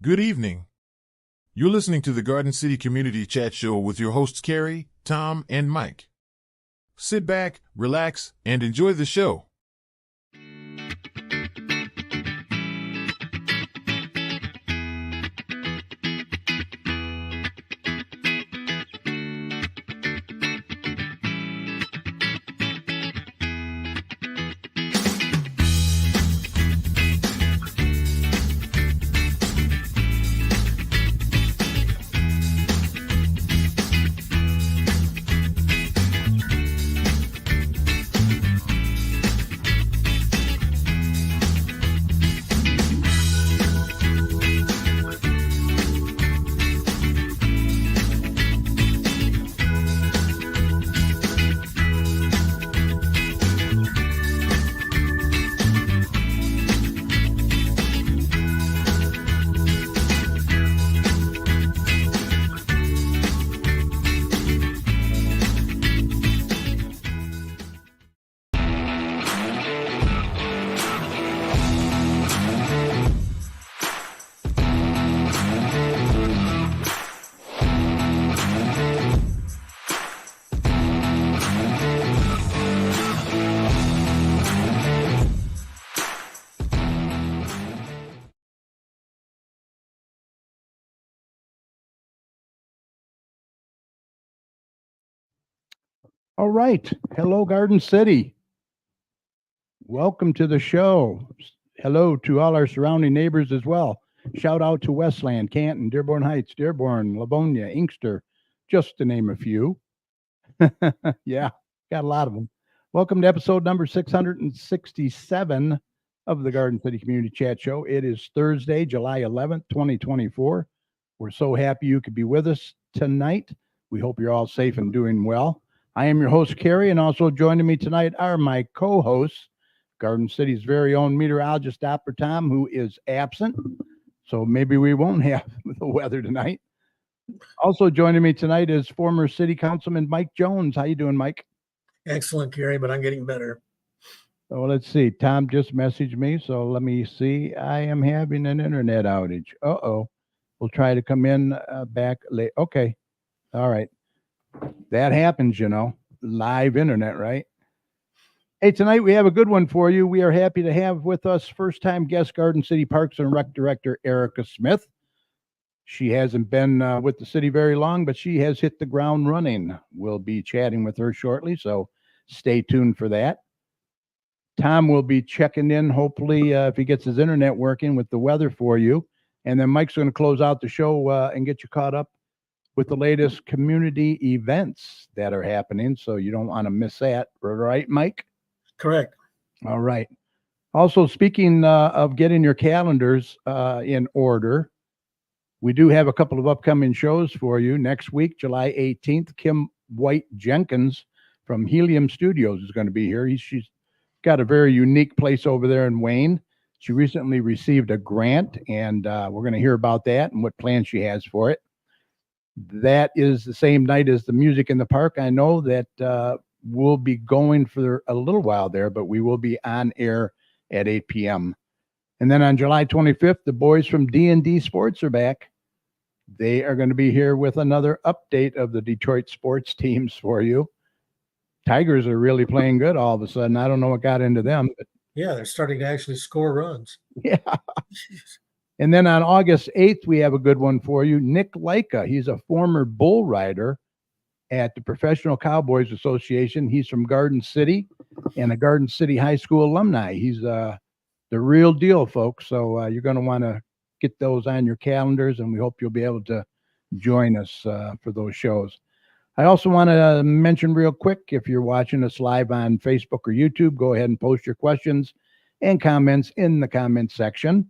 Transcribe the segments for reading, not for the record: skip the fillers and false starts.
Good evening. You're listening to the Garden City Community Chat Show with your hosts Carrie, Tom, and Mike. Sit back, relax, and enjoy the show. All right. Hello, Garden City. Welcome to the show. Hello to all our surrounding neighbors as well. Shout out to Westland, Canton, Dearborn Heights, Dearborn, Livonia, Inkster, just to name a few. Yeah, got a lot of them. Welcome to episode number 667 of the Garden City Community Chat Show. It is Thursday, July 11th, 2024. We're so happy you could be with us tonight. We hope you're all safe and doing well. I am your host, Carrie, and also joining me tonight are my co-hosts, Garden City's very own meteorologist, Dr. Tom, who is absent. So maybe we won't have the weather tonight. Also joining me tonight is former City Councilman Mike Jones. How you doing, Mike? Excellent, Carrie, but I'm getting better. So let's see. Tom just messaged me, so let me see. I am having an internet outage. Uh-oh. We'll try to come in back late. Okay. All right. That happens, live internet, right? Hey, tonight we have a good one for you. We are happy to have with us first-time guest Garden City Parks and Rec Director Erika Smith. She hasn't been with the city very long, but she has hit the ground running. We'll be chatting with her shortly, so stay tuned for that. Tom will be checking in, hopefully, if he gets his internet working with the weather for you. And then Mike's going to close out the show and get you caught up with the latest community events that are happening, so you don't want to miss that. Right, Mike? Correct. All right. Also, speaking of getting your calendars in order, we do have a couple of upcoming shows for you. Next week, July 18th, Kim White-Jenkins from Helium Studios is going to be here. She's got a very unique place over there in Wayne. She recently received a grant, and we're going to hear about that and what plans she has for it. That is the same night as the Music in the Park. I know that we'll be going for a little while there, but we will be on air at 8 p.m. And then on July 25th, the boys from D&D Sports are back. They are going to be here with another update of the Detroit sports teams for you. Tigers are really playing good all of a sudden. I don't know what got into them. But yeah, they're starting to actually score runs. Yeah. And then on August 8th, we have a good one for you. Nick Leica, he's a former bull rider at the Professional Cowboys Association. He's from Garden City and a Garden City High School alumni. He's the real deal, folks. So you're going to want to get those on your calendars, and we hope you'll be able to join us for those shows. I also want to mention real quick, if you're watching us live on Facebook or YouTube, go ahead and post your questions and comments in the comment section.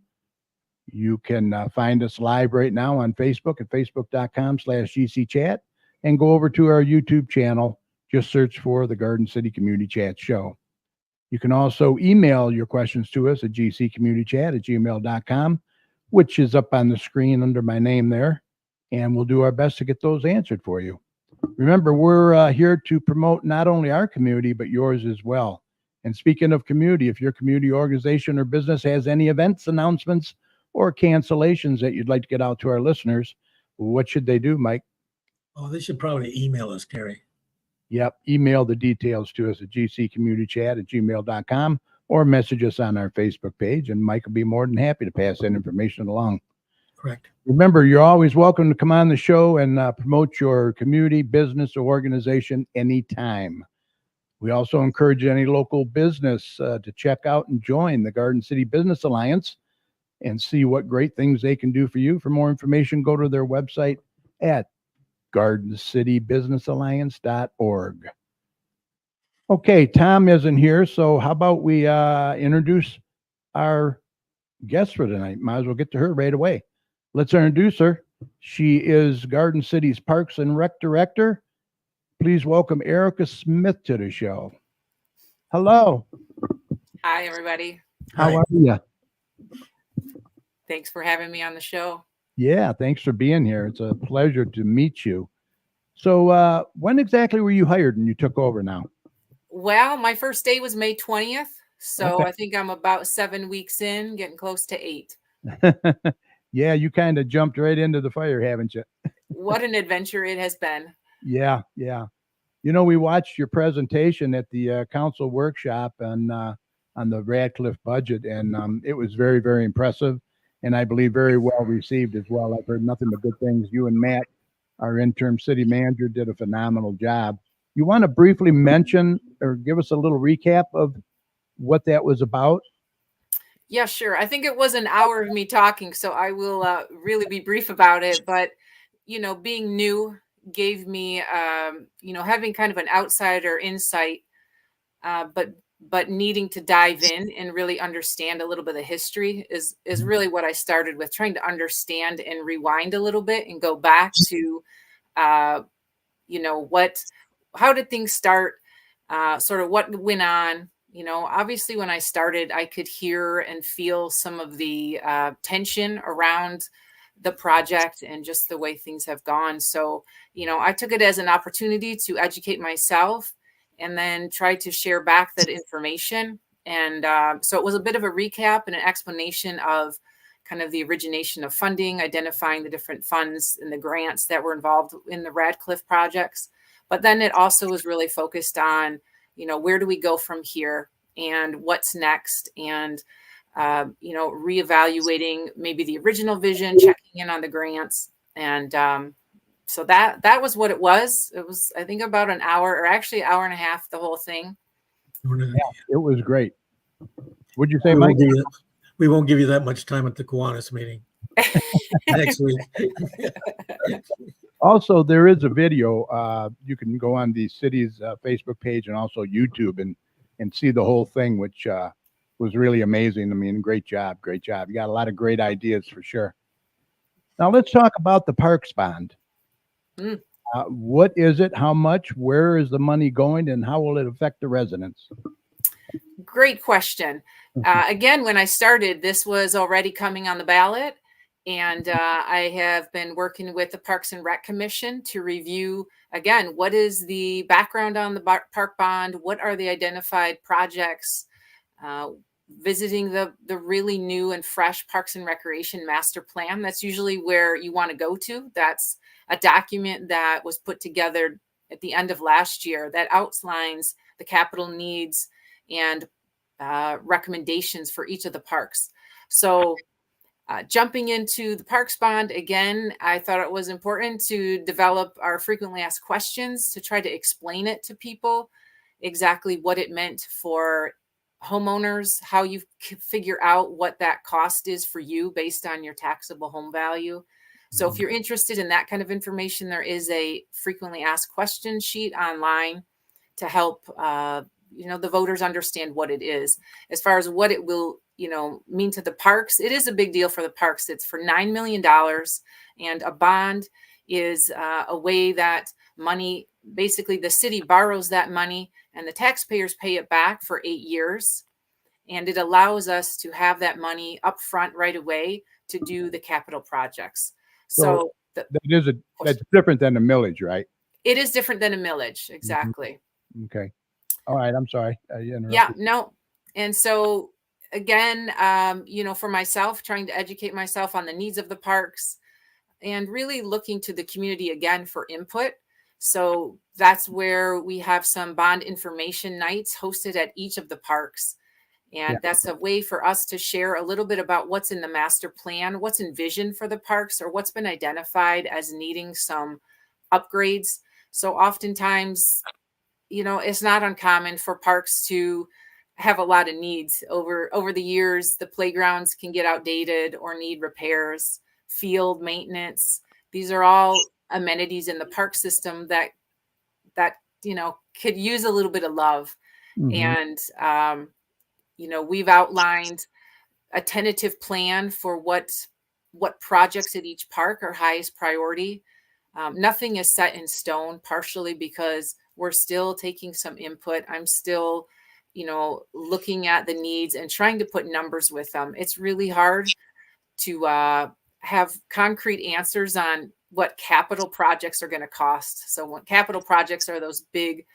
You can find us live right now on Facebook at facebook.com/GCChat and go over to our YouTube channel. Just search for the Garden City Community Chat Show. You can also email your questions to us at gccommunitychat@gmail.com, which is up on the screen under my name there, and we'll do our best to get those answered for you. Remember, we're here to promote not only our community, but yours as well. And speaking of community, if your community organization or business has any events, announcements, or cancellations that you'd like to get out to our listeners, what should they do, Mike? Oh, they should probably email us, Carrie. Yep. Email the details to us at gcommunitychat@gmail.com or message us on our Facebook page, and Mike will be more than happy to pass that information along. Correct. Remember, you're always welcome to come on the show and promote your community, business, or organization anytime. We also encourage any local business to check out and join the Garden City Business Alliance and see what great things they can do for you. For more information, go to their website at gardencitybusinessalliance.org. Okay, Tom isn't here, so how about we introduce our guest for tonight? Might as well get to her right away. Let's introduce her. She is Garden City's Parks and Rec Director. Please welcome Erika Smith to the show. Hello. Hi, everybody. How Hi. are you? Thanks for having me on the show. Yeah, thanks for being here. It's a pleasure to meet you. So when exactly were you hired and you took over now? Well, my first day was May 20th. So Okay. I think I'm about 7 weeks in, getting close to 8. Yeah, you kind of jumped right into the fire, haven't you? What an adventure it has been. Yeah. You know, we watched your presentation at the council workshop on the Radcliffe budget, and it was very, very impressive, and I believe very well received as well. I've heard nothing but good things. You and Matt, our interim city manager, did a phenomenal job. You want to briefly mention or give us a little recap of what that was about? Yeah, sure. I think it was an hour of me talking, so I will really be brief about it. But, being new gave me, having kind of an outsider insight, but needing to dive in and really understand a little bit of history is really what I started with, trying to understand and rewind a little bit and go back to, how did things start, sort of what went on. Obviously when I started, I could hear and feel some of the tension around the project and just the way things have gone. So, I took it as an opportunity to educate myself and then try to share back that information. And so it was a bit of a recap and an explanation of kind of the origination of funding, identifying the different funds and the grants that were involved in the Radcliffe projects. But then it also was really focused on, where do we go from here and what's next? And, reevaluating maybe the original vision, checking in on the grants. And so that was what it was. It was, I think, about an hour, or actually hour and a half, the whole thing. It was great. Would you say, We Mike? won't give you, we won't give you that much time at the Kiwanis meeting next week. Also, there is a video. You can go on the city's Facebook page and also YouTube and see the whole thing, which was really amazing. I mean, great job. You got a lot of great ideas for sure. Now let's talk about the Parks Bond. What is it? How much? Where is the money going? And how will it affect the residents? Great question. Again, when I started, this was already coming on the ballot. And I have been working with the Parks and Rec Commission to review, again, what is the background on the park bond? What are the identified projects? Visiting the really new and fresh Parks and Recreation Master Plan. That's usually where you want to go to. That's a document that was put together at the end of last year that outlines the capital needs and recommendations for each of the parks. So jumping into the Parks Bond, again, I thought it was important to develop our frequently asked questions to try to explain it to people, exactly what it meant for homeowners, how you figure out what that cost is for you based on your taxable home value. So if you're interested in that kind of information, there is a frequently asked question sheet online to help the voters understand what it is. As far as what it will mean to the parks, it is a big deal for the parks. It's for $9 million, and a bond is a way that money, basically the city borrows that money and the taxpayers pay it back for 8 years. And it allows us to have that money up front right away to do the capital projects. So that's different than a millage, right? It is different than a millage. Exactly. Okay. All right. I'm sorry. I interrupted. Yeah, no. And so again, for myself, trying to educate myself on the needs of the parks and really looking to the community again for input. So that's where we have some bond information nights hosted at each of the parks. And that's a way for us to share a little bit about what's in the master plan, what's envisioned for the parks, or what's been identified as needing some upgrades. So oftentimes, it's not uncommon for parks to have a lot of needs over the years. The playgrounds can get outdated or need repairs, field maintenance. These are all amenities in the park system that could use a little bit of love. And we've outlined a tentative plan for what projects at each park are highest priority. Nothing is set in stone, partially because we're still taking some input. I'm still, looking at the needs and trying to put numbers with them. It's really hard to have concrete answers on what capital projects are going to cost. So when capital projects are those big,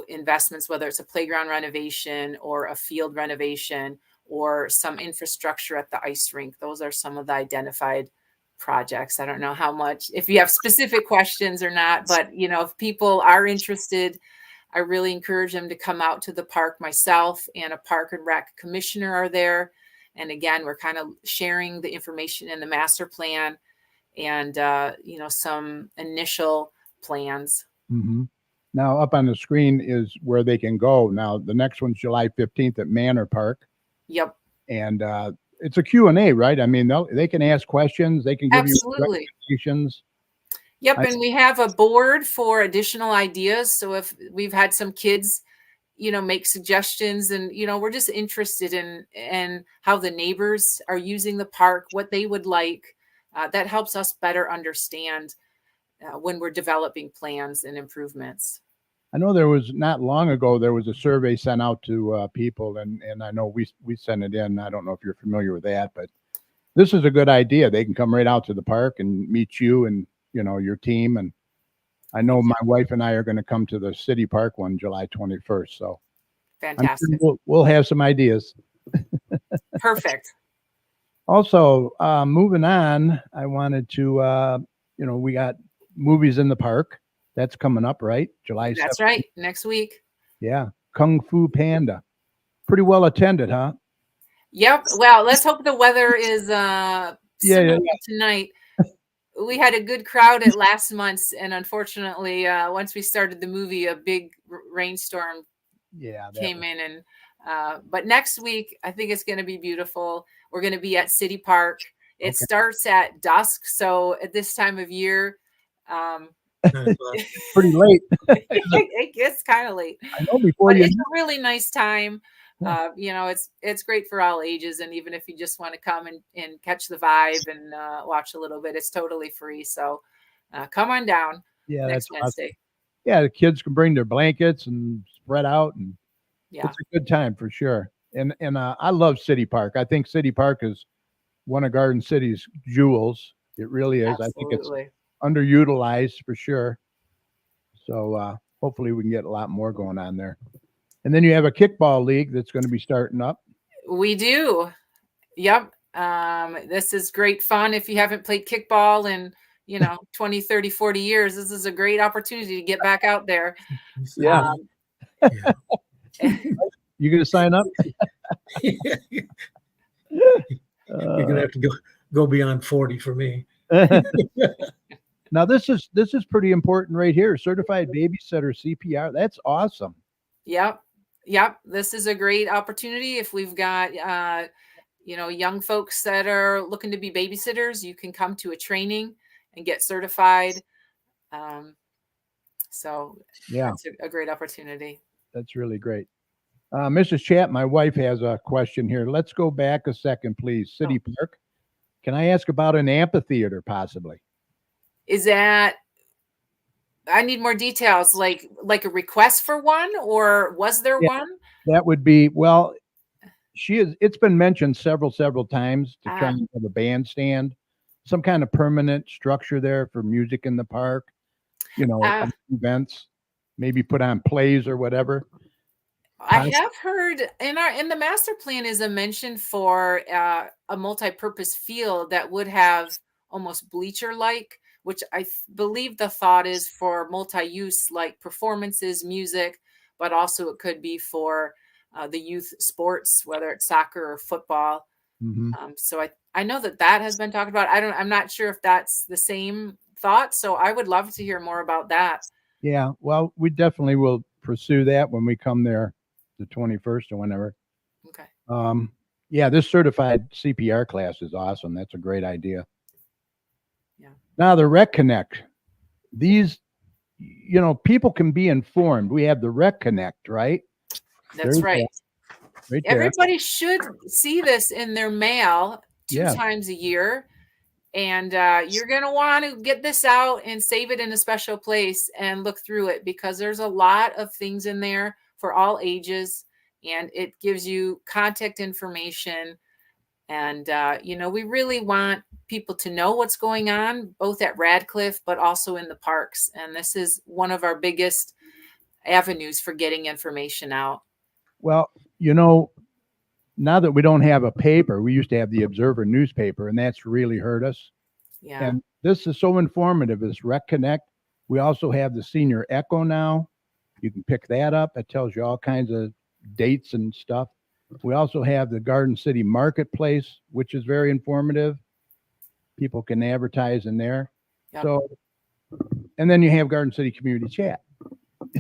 investments, whether it's a playground renovation or a field renovation or some infrastructure at the ice rink. Those are some of the identified projects. I don't know how much, if you have specific questions or not, but if people are interested, I really encourage them to come out to the park. Myself and a park and rec commissioner are there. And again, we're kind of sharing the information in the master plan and, some initial plans. Mm-hmm. Now up on the screen is where they can go. Now the next one's July 15th at Manor Park. Yep. And it's a Q&A, right? I mean, they can ask questions. They can give you recommendations. Yep. And we have a board for additional ideas. So if we've had some kids, make suggestions and, we're just interested in how the neighbors are using the park, what they would like. That helps us better understand when we're developing plans and improvements. I know there was not long ago, there was a survey sent out to people and I know we sent it in. I don't know if you're familiar with that, but this is a good idea. They can come right out to the park and meet you and, your team. And I know my wife and I are going to come to the city park one July 21st. So fantastic. Sure we'll have some ideas. Perfect. Also, moving on, I wanted to, we got movies in the park. That's coming up, right? July 7th. That's right. Next week. Yeah. Kung Fu Panda. Pretty well attended, huh? Yep. Well, let's hope the weather is similar tonight. We had a good crowd at last month's, and unfortunately, once we started the movie, a big rainstorm came in. And but next week, I think it's going to be beautiful. We're going to be at City Park. It starts at dusk, so at this time of year, pretty late. It gets kind of late. I know before it's a really nice time. It's great for all ages, and even if you just want to come and catch the vibe and watch a little bit, it's totally free. So come on down. Yeah, next that's Wednesday. Awesome. Yeah, the kids can bring their blankets and spread out, and it's a good time for sure. And I love City Park. I think City Park is one of Garden City's jewels. It really is. Absolutely. I think it's underutilized for sure. So hopefully we can get a lot more going on there. And then you have a kickball league that's going to be starting up. We do. Yep. This is great fun. If you haven't played kickball in, 20, 30, 40 years, this is a great opportunity to get back out there. Yeah. You going to sign up? You're going to have to go beyond 40 for me. Now this is pretty important right here. Certified babysitter CPR. That's awesome. Yep. This is a great opportunity. If we've got, young folks that are looking to be babysitters, you can come to a training and get certified. So it's a great opportunity. That's really great. Mrs. Chapp, my wife has a question here. Let's go back a second, please. City Park. Can I ask about an amphitheater possibly? Is that, I need more details, like a request for one, or was there one? That would be, well, it's been mentioned several times to try and have a bandstand, some kind of permanent structure there for music in the park, events, maybe put on plays or whatever. I have heard in the master plan is a mention for a multi-purpose field that would have almost bleacher-like, which I believe the thought is for multi-use like performances, music, but also it could be for the youth sports, whether it's soccer or football. Mhm. So I know that has been talked about. I'm not sure if that's the same thought. So I would love to hear more about that. Yeah, well, we definitely will pursue that when we come there the 21st or whenever. Okay. Yeah, this certified CPR class is awesome. That's a great idea. Yeah. Now the Rec Connect. These, people can be informed. We have the Rec Connect, right? That's right. Right there. Everybody should see this in their mail two Yeah. times a year. And you're going to want to get this out and save it in a special place and look through it because there's a lot of things in there for all ages. And it gives you contact information. And, we really want people to know what's going on, both at Radcliffe, but also in the parks. And this is one of our biggest avenues for getting information out. Well, now that we don't have a paper, we used to have the Observer newspaper, and that's really hurt us. Yeah. And this is so informative, this Rec Connect. We also have the Senior Echo now. You can pick that up. It tells you all kinds of dates and stuff. We also have the Garden City Marketplace, which is very informative. People can advertise in there. Yep. So, and then you have Garden City Community Chat.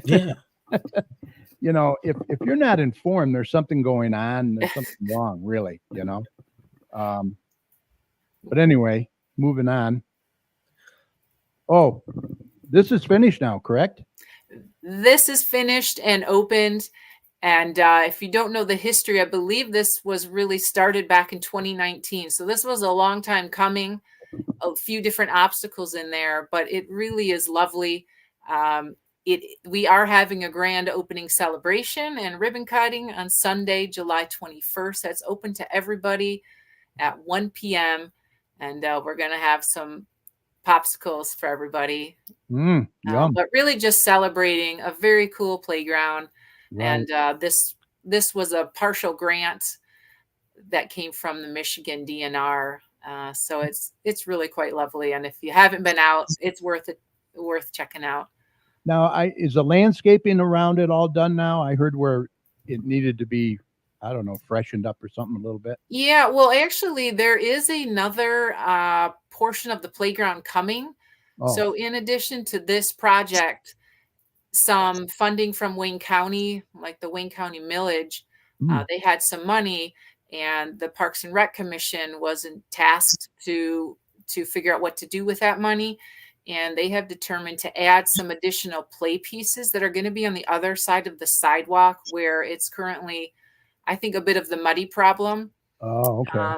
Yeah. If you're not informed, there's something going on. There's something wrong, really, But anyway, moving on. Oh, this is finished now, correct? This is finished and opened. And if you don't know the history, I believe this was really started back in 2019. So this was a long time coming, a few different obstacles in there, but it really is lovely. We are having a grand opening celebration and ribbon cutting on Sunday, July 21st. That's open to everybody at 1 p.m. And we're going to have some popsicles for everybody. Yum. But really just celebrating a very cool playground. Right. And this was a partial grant that came from the Michigan DNR. So it's really quite lovely. And if you haven't been out, it's worth checking out. Now, is the landscaping around it all done now? I heard where it needed to be, I don't know, freshened up or something a little bit. Yeah, well, actually, there is another portion of the playground coming. Oh. So in addition to this project, some funding from Wayne County, like the Wayne County millage, they had some money, and the Parks and Rec Commission wasn't tasked to figure out what to do with that money. And they have determined to add some additional play pieces that are going to be on the other side of the sidewalk where it's currently, I think, a bit of the muddy problem. Oh, okay.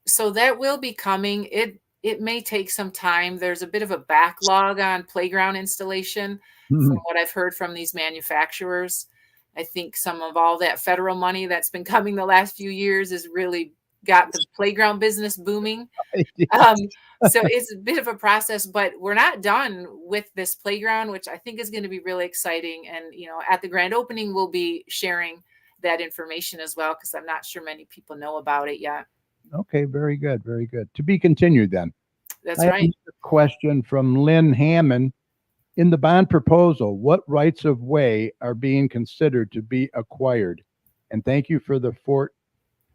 So that will be coming. It may take some time. There's a bit of a backlog on playground installation from what I've heard from these manufacturers. I think some of all that federal money that's been coming the last few years has really got the playground business booming. So it's a bit of a process, but we're not done with this playground, which I think is going to be really exciting. And, at the grand opening, we'll be sharing that information as well, because I'm not sure many people know about it yet. Okay, very good, very good. To be continued then. That's right. A question from Lynn Hammond. In the bond proposal, what rights of way are being considered to be acquired? And thank you for the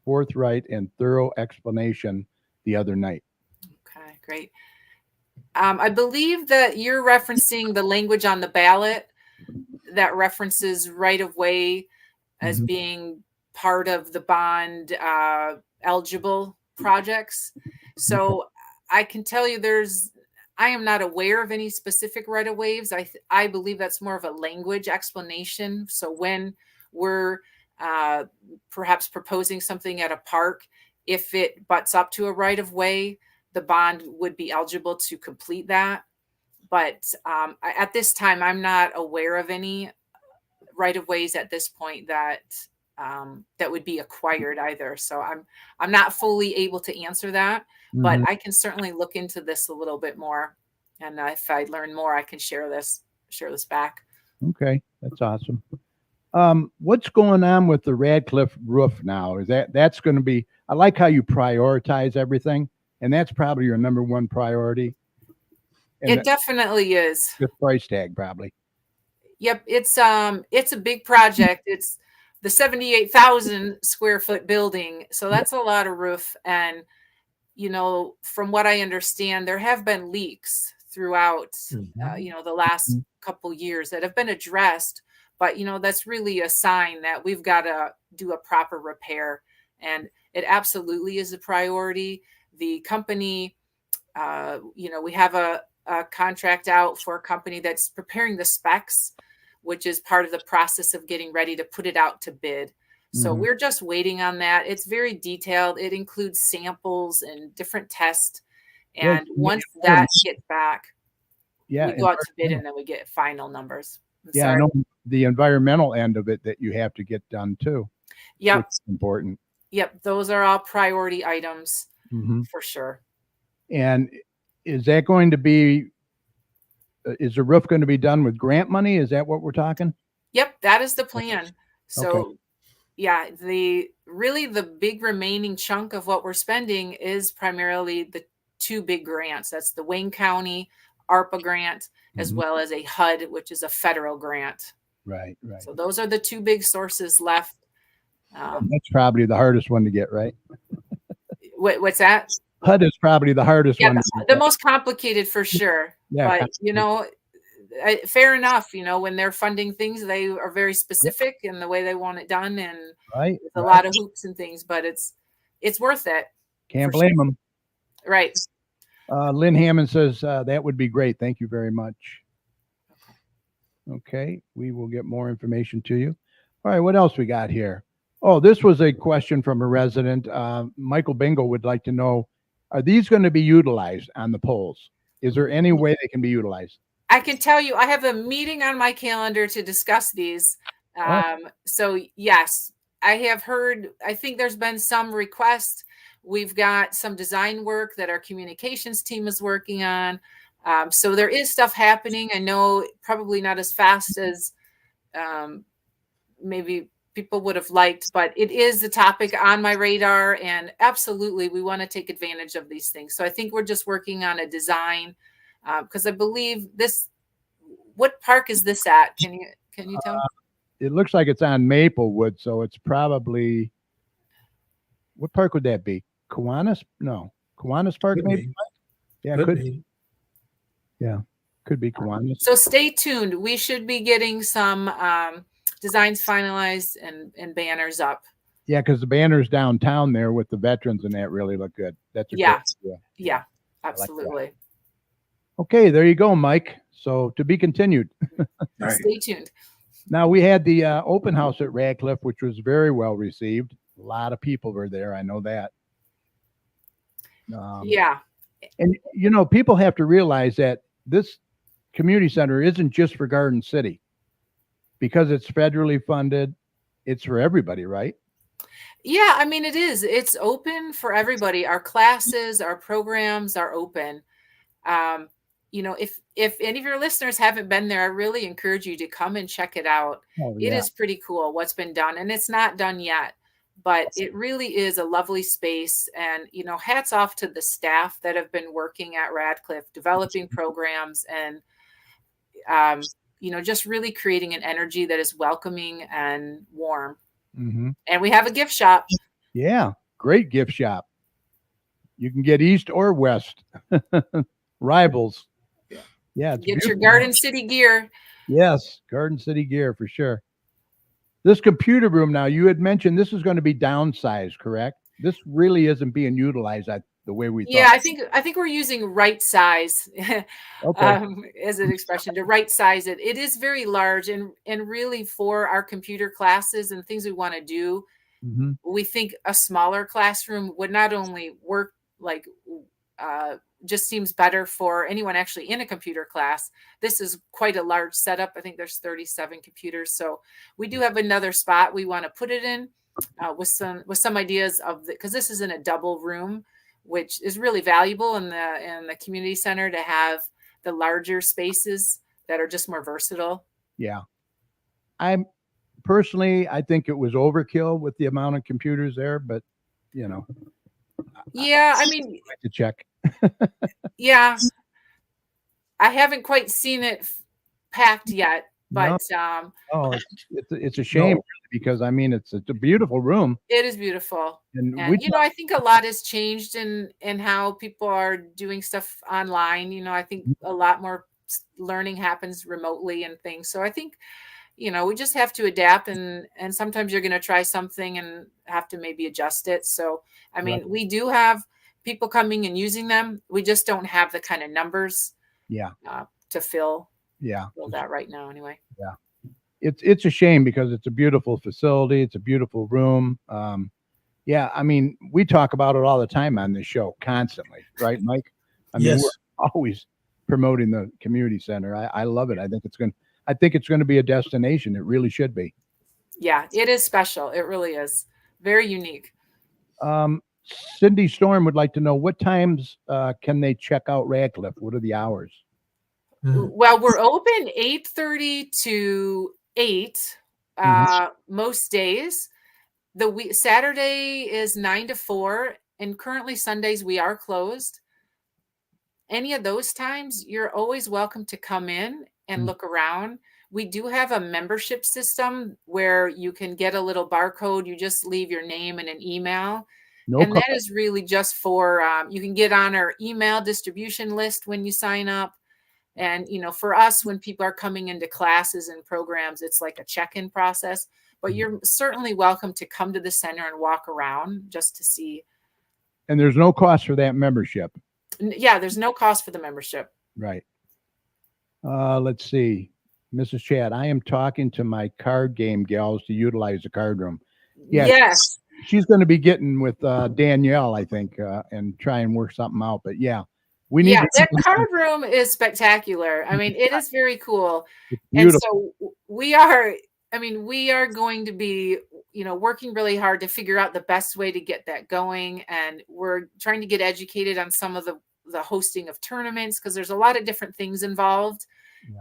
forthright and thorough explanation the other night. Okay, great. I believe that you're referencing the language on the ballot that references right of way as being part of the bond eligible projects. So I can tell you I am not aware of any specific right of ways. I believe that's more of a language explanation. So when we're perhaps proposing something at a park, if it butts up to a right of way, the bond would be eligible to complete that. But at this time, I'm not aware of any right of ways at this point that would be acquired either. So I'm not fully able to answer that, but I can certainly look into this a little bit more. And if I learn more, I can share this back. Okay, that's awesome. What's going on with the Radcliffe roof now? That's going to be? I like how you prioritize everything, and that's probably your number one priority. And It definitely is. the price tag, probably. Yep, it's a big project. It's the 78,000 square foot building, so that's a lot of roof. And from what I understand, there have been leaks throughout, the last couple years that have been addressed. But that's really a sign that we've got to do a proper repair, and it absolutely is a priority. The company, we have a contract out for a company that's preparing the specs, which is part of the process of getting ready to put it out to bid. So we're just waiting on that. It's very detailed. It includes samples and different tests. And once that gets back, we go out to bid and then we get final numbers. I know the environmental end of it that you have to get done too. Yep. It's important. Yep. Those are all priority items for sure. And is that going to be, is the roof going to be done with grant money? Is that what we're talking? Yep. That is the plan. So Okay. yeah, the big remaining chunk of what we're spending is primarily the two big grants. That's the Wayne County ARPA grant, as well as a HUD, which is a federal grant. Right. So those are the two big sources left. That's probably the hardest one to get, right? What's that? HUD is probably the hardest one. The most complicated for sure. Yeah, but fair enough. When they're funding things, they are very specific in the way they want it done, and right. a lot of hoops and things. But it's worth it. Can't blame them. Right. Lynn Hammond says that would be great. Thank you very much. Okay, we will get more information to you. All right, what else we got here? Oh, this was a question from a resident. Michael Bingo would like to know, are these going to be utilized on the polls? Is there any way they can be utilized? I can tell you, I have a meeting on my calendar to discuss these. So yes, I have heard, I think there's been some requests. We've got some design work that our communications team is working on. So there is stuff happening. I know probably not as fast as maybe people would have liked, but it is a topic on my radar, and absolutely we want to take advantage of these things. So I think we're just working on a design because I believe what park is this at? Can you tell? It looks like it's on Maplewood, so it's probably, what park would that be? Kiwanis? No. Kiwanis Park, maybe? Yeah, could be. Yeah, could be Kiwanis. So stay tuned. We should be getting some designs finalized and banners up. Yeah, because the banners downtown there with the veterans and that really look good. That's a great idea. Yeah, absolutely. Like okay, there you go, Mike. So to be continued. Right. Stay tuned. Now we had the open house at Radcliffe, which was very well received. A lot of people were there. I know that. Yeah. And, people have to realize that this community center isn't just for Garden City. Because it's federally funded, it's for everybody, right? Yeah, I mean, it is. It's open for everybody. Our classes, our programs are open. If any of your listeners haven't been there, I really encourage you to come and check it out. Oh, yeah. It is pretty cool what's been done, and it's not done yet, but it really is a lovely space. And, hats off to the staff that have been working at Radcliffe, developing programs and, just really creating an energy that is welcoming and warm. Mm-hmm. And we have a gift shop. Yeah, great gift shop. You can get east or west. Rivals. Yeah. Get your Garden City gear. Yes, Garden City gear for sure. This computer room now, you had mentioned this is going to be downsized, correct? This really isn't being utilized the way we thought. Yeah, I think we're using right size as an expression to right size it. It is very large, and really for our computer classes and things we want to do, we think a smaller classroom would not only work just seems better for anyone actually in a computer class. This is quite a large setup. I think there's 37 computers. So we do have another spot we want to put it in with some ideas because this is in a double room, which is really valuable in the community center to have the larger spaces that are just more versatile. Yeah. personally, I think it was overkill with the amount of computers there, but you know, Yeah, I I mean, like to check. yeah, I haven't quite seen it packed yet, No, but oh, it's a shame No. because I mean it's a beautiful room, it is beautiful. and And I think a lot has changed in how people are doing stuff online. I think a lot more learning happens remotely and things. So I think we just have to adapt, and sometimes you're going to try something and have to maybe adjust it. So I mean, Right. we do have people coming and using them. We just don't have the kind of numbers yeah, to fill yeah, that right now anyway. yeah. It's a shame because it's a beautiful facility. It's a beautiful room. Yeah, I mean, we talk about it all the time on this show, constantly, right, Mike? I mean, Yes. we're always promoting the community center. I love it. I think it's going to be a destination. It really should be. Yeah, it is special. It really is very unique. Cindy Storm would like to know what times can they check out Radcliffe? What are the hours? Well, we're open 8:30 to 8 most days. Saturday is 9 to 4, and currently Sundays we are closed. Any of those times, you're always welcome to come in and look around. We do have a membership system where you can get a little barcode. You just leave your name and an email. No And that call. is really just for, you can get on our email distribution list when you sign up. And, for us, when people are coming into classes and programs, it's like a check-in process. But you're certainly welcome to come to the center and walk around just to see. And there's no cost for that membership. Yeah, there's no cost for the membership. Right. Let's see. Mrs. Chad, I am talking to my card game gals to utilize the card room. Yeah, Yes. she's going to be getting with Danielle, I think, and try and work something out. But yeah, we need that card room is spectacular. I mean, it is very cool. And so we are going to be, working really hard to figure out the best way to get that going. And we're trying to get educated on some of the hosting of tournaments, because there's a lot of different things involved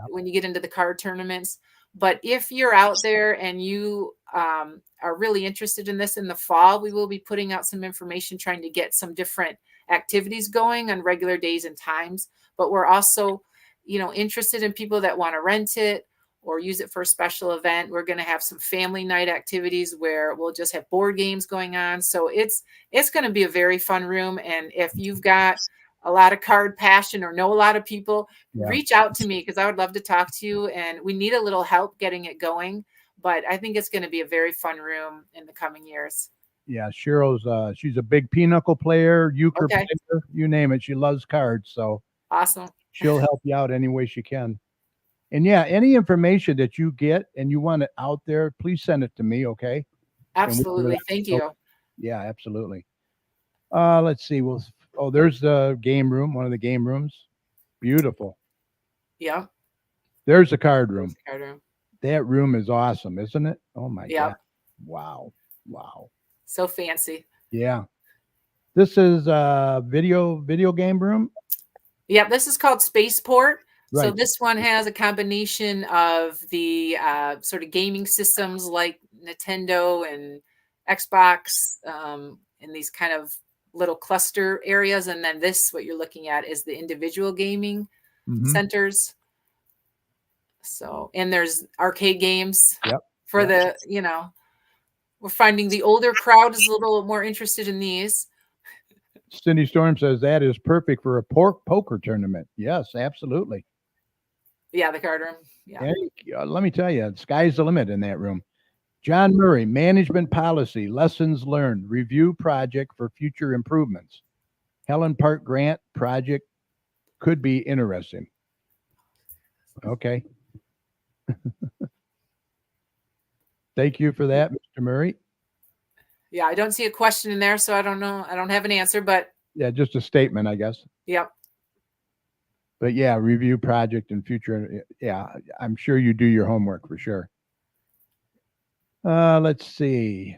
when you get into the card tournaments. But if you're out there and you are really interested in this in the fall, we will be putting out some information, trying to get some different activities going on regular days and times. But we're also, interested in people that want to rent it or use it for a special event. We're going to have some family night activities where we'll just have board games going on. So it's going to be a very fun room. And if you've got a lot of card passion or know a lot of people, reach out to me, because I would love to talk to you. And we need a little help getting it going. But I think it's going to be a very fun room in the coming years. Yeah, Cheryl's she's a big pinochle player, euchre player, you name it. She loves cards, so awesome. She'll help you out any way she can. And yeah, any information that you get and you want it out there, please send it to me, okay? Absolutely. Thank you. Yeah, absolutely. Let's see. There's the game room, one of the game rooms. Beautiful. Yeah. There's the card room. Card room. That room is awesome, isn't it? Oh my God. Wow. So fancy. Yeah. This is a video game room. Yeah, this is called Spaceport. Right. So this one has a combination of the sort of gaming systems like Nintendo and Xbox, in these kind of little cluster areas. And then what you're looking at is the individual gaming centers. So, and there's arcade games for the, we're finding the older crowd is a little more interested in these. Cindy Storm says that is perfect for a poker tournament. Yes, absolutely. Yeah, the card room. Yeah. Let me tell you, sky's the limit in that room. John Murray, management policy, lessons learned, review project for future improvements. Helen Park grant project could be interesting. Okay. Thank you for that, Mr. Murray. Yeah, I don't see a question in there, so I don't know. I don't have an answer, but yeah, just a statement, I guess. Yep. But yeah, review project and future. Yeah, I'm sure you do your homework for sure. Let's see.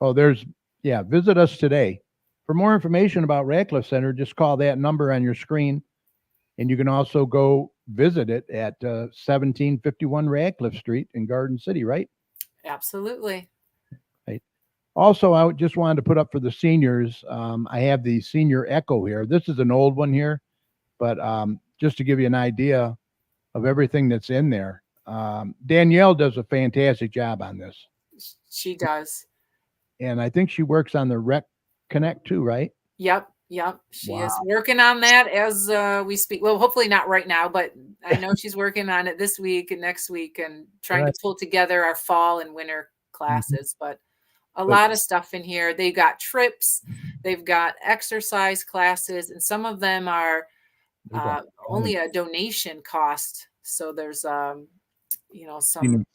Visit us today. For more information about Radcliffe Center, just call that number on your screen. And you can also go visit it at 1751 Radcliffe Street in Garden City, right? Absolutely. Also, I just wanted to put up for the seniors. I have the senior echo here. This is an old one here, but just to give you an idea of everything that's in there. Danielle does a fantastic job on this. She does. And I think she works on the Rec Connect too, right? Yep. She is Wow. working on that as we speak. Well, hopefully not right now, but I know she's working on it this week and next week and trying to pull together our fall and winter classes. But a lot of stuff in here. They've got trips, they've got exercise classes, and some of them are only a donation cost. So there's some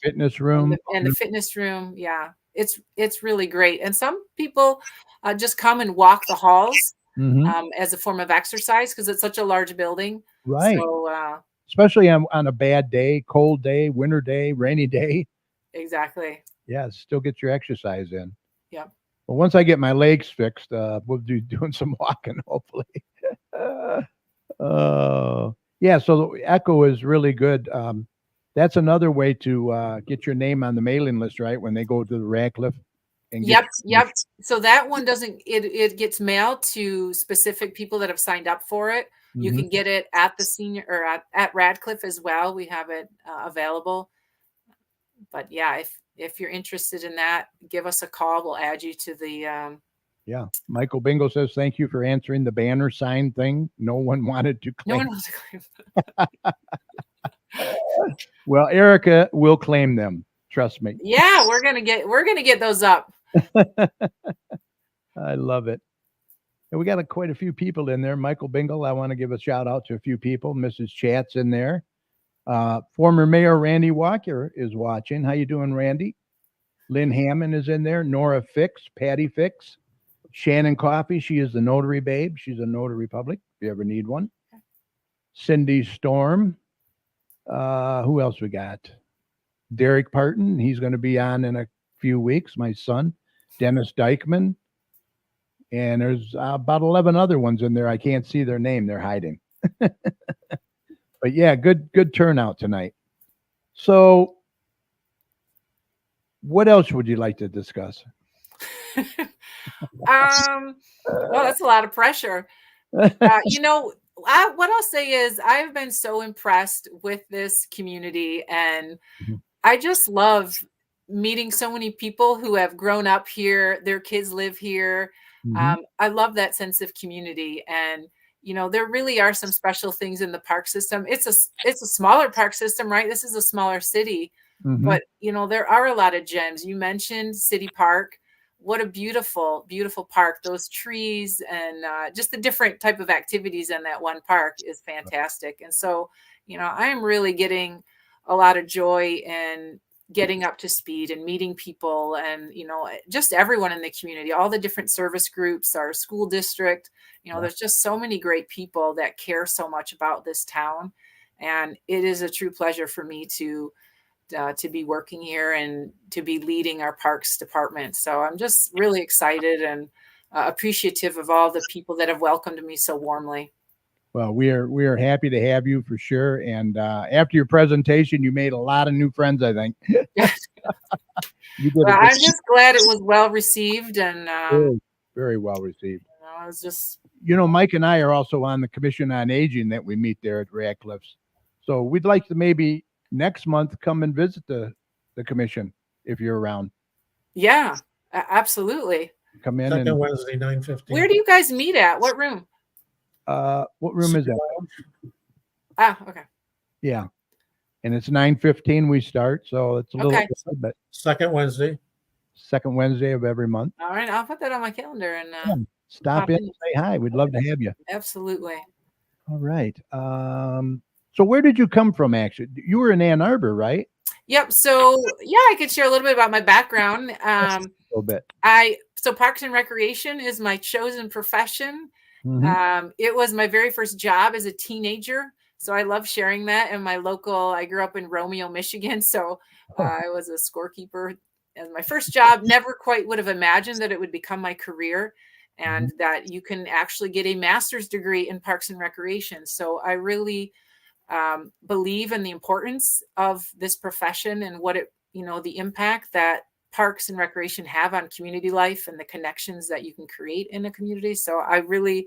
fitness room and the fitness room. Yeah, it's really great. And some people just come and walk the halls as a form of exercise because it's such a large building. Right. So especially on a bad day, cold day, winter day, rainy day. Exactly. Yeah, still get your exercise in. Yep. Well, once I get my legs fixed, we'll be doing some walking, hopefully. Yeah, so the Echo is really good. That's another way to get your name on the mailing list, right? When they go to the Radcliffe. Yep. So that one doesn't, it gets mailed to specific people that have signed up for it. You can get it at the senior or at Radcliffe as well. We have it available. But yeah, if you're interested in that, give us a call. We'll add you to the. Yeah. Michael Bingo says, thank you for answering the banner sign thing. No one wanted to claim. No one wants to claim. Well, Erika will claim them. Trust me. Yeah, we're gonna get those up. I love it. And we got quite a few people in there. Michael Bingle, I want to give a shout out to a few people. Mrs. Chat's in there. Former Mayor Randy Walker is watching. How you doing, Randy? Lynn Hammond is in there. Nora Fix, Patty Fix, Shannon Coffee. She is the notary babe. She's a notary public if you ever need one. Cindy Storm. Who else we got? Derek Parton. He's going to be on in a few weeks. My son, Dennis Dykman. And there's about 11 other ones in there. I can't see their name. They're hiding. But yeah, good turnout tonight. So what else would you like to discuss? Well, that's a lot of pressure. What I'll say is I've been so impressed with this community, and I just love meeting so many people who have grown up here. Their kids live here. I love that sense of community, and there really are some special things in the park system. It's a smaller park system, right? This is a smaller city, but there are a lot of gems. You mentioned City Park. What a beautiful, beautiful park. Those trees and just the different type of activities in that one park is fantastic. And so, I am really getting a lot of joy in getting up to speed and meeting people and, just everyone in the community, all the different service groups, our school district, there's just so many great people that care so much about this town. And it is a true pleasure for me to be working here and to be leading our parks department. So I'm just really excited and appreciative of all the people that have welcomed me so warmly. Well, we are happy to have you for sure. And after your presentation, you made a lot of new friends, I think. I'm just glad it was well received and very, very well received. I was just, Mike and I are also on the Commission on Aging that we meet there at Radcliffe's. So we'd like to maybe next month come and visit the commission if you're around. Yeah, absolutely. Come in. Second Wednesday, 9:15. Where do you guys meet at? What room? What room is that? Okay. Yeah. And it's 9:15 we start, so it's a little Okay. but Second Wednesday of every month. All right, I'll put that on my calendar and stop in and say hi. We'd love to have you. Absolutely. All right. So where did you come from, actually? You were in Ann Arbor, right? Yep. So yeah, I could share a little bit about my background. A little bit. So Parks and Recreation is my chosen profession. It was my very first job as a teenager. So I love sharing that. And I grew up in Romeo, Michigan. So I was a scorekeeper as my first job. Never quite would have imagined that it would become my career and that you can actually get a master's degree in Parks and Recreation. So I really believe in the importance of this profession and what it the impact that parks and recreation have on community life and the connections that you can create in a community. So I really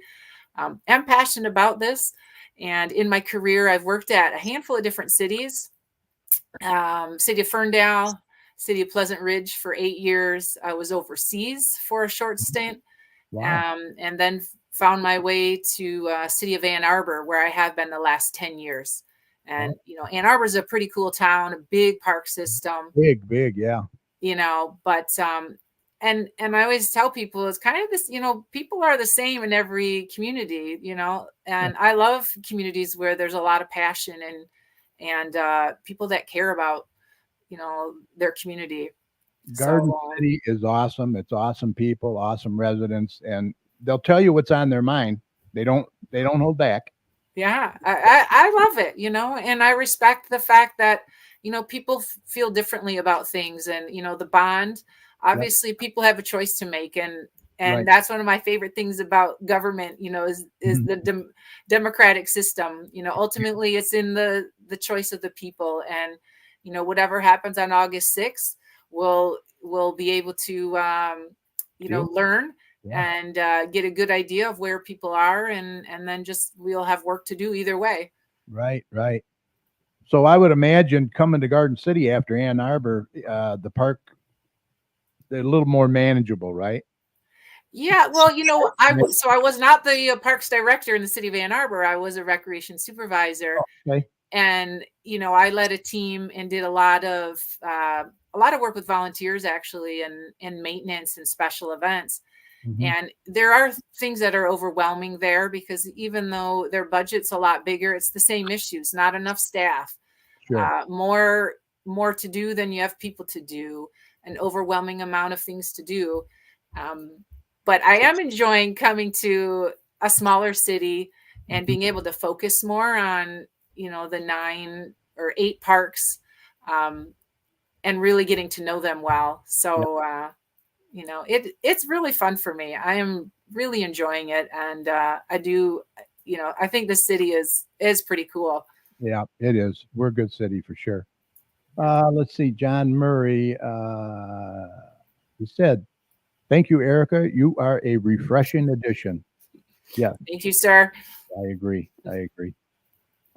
am passionate about this. And in my career, I've worked at a handful of different cities, city of Ferndale, city of Pleasant Ridge for 8 years. I was overseas for a short stint. Wow. And then found my way to city of Ann Arbor, where I have been the last 10 years. And, Ann Arbor is a pretty cool town, a big park system. Big, yeah. But and I always tell people it's kind of this, people are the same in every community, and I love communities where there's a lot of passion and people that care about, their community. Garden City is awesome. It's awesome people, awesome residents, and they'll tell you what's on their mind. They don't hold back. Yeah, I love it, and I respect the fact that, people feel differently about things, and, the bond, obviously people have a choice to make. And Right. that's one of my favorite things about government, is the democratic system. Ultimately it's in the choice of the people, and, whatever happens on August 6th, we'll be able to, learn and get a good idea of where people are, and then just we'll have work to do either way. Right. So I would imagine coming to Garden City after Ann Arbor, the park, they're a little more manageable, right? Yeah, well, I was not the parks director in the city of Ann Arbor. I was a recreation supervisor. Okay. And I led a team and did a lot of work with volunteers, actually, and maintenance and special events. Mm-hmm. And there are things that are overwhelming there, because even though their budget's a lot bigger, it's the same issues: not enough staff, Sure. more to do than you have people to do, an overwhelming amount of things to do. But I am enjoying coming to a smaller city and being able to focus more on, the 9 or 8 parks, and really getting to know them well. So, it's really fun for me. I am really enjoying it. And I do, I think the city is pretty cool. Yeah, it is. We're a good city for sure. Let's see. John Murray, he said, "Thank you, Erika. You are a refreshing addition." Yeah. Thank you, sir. I agree.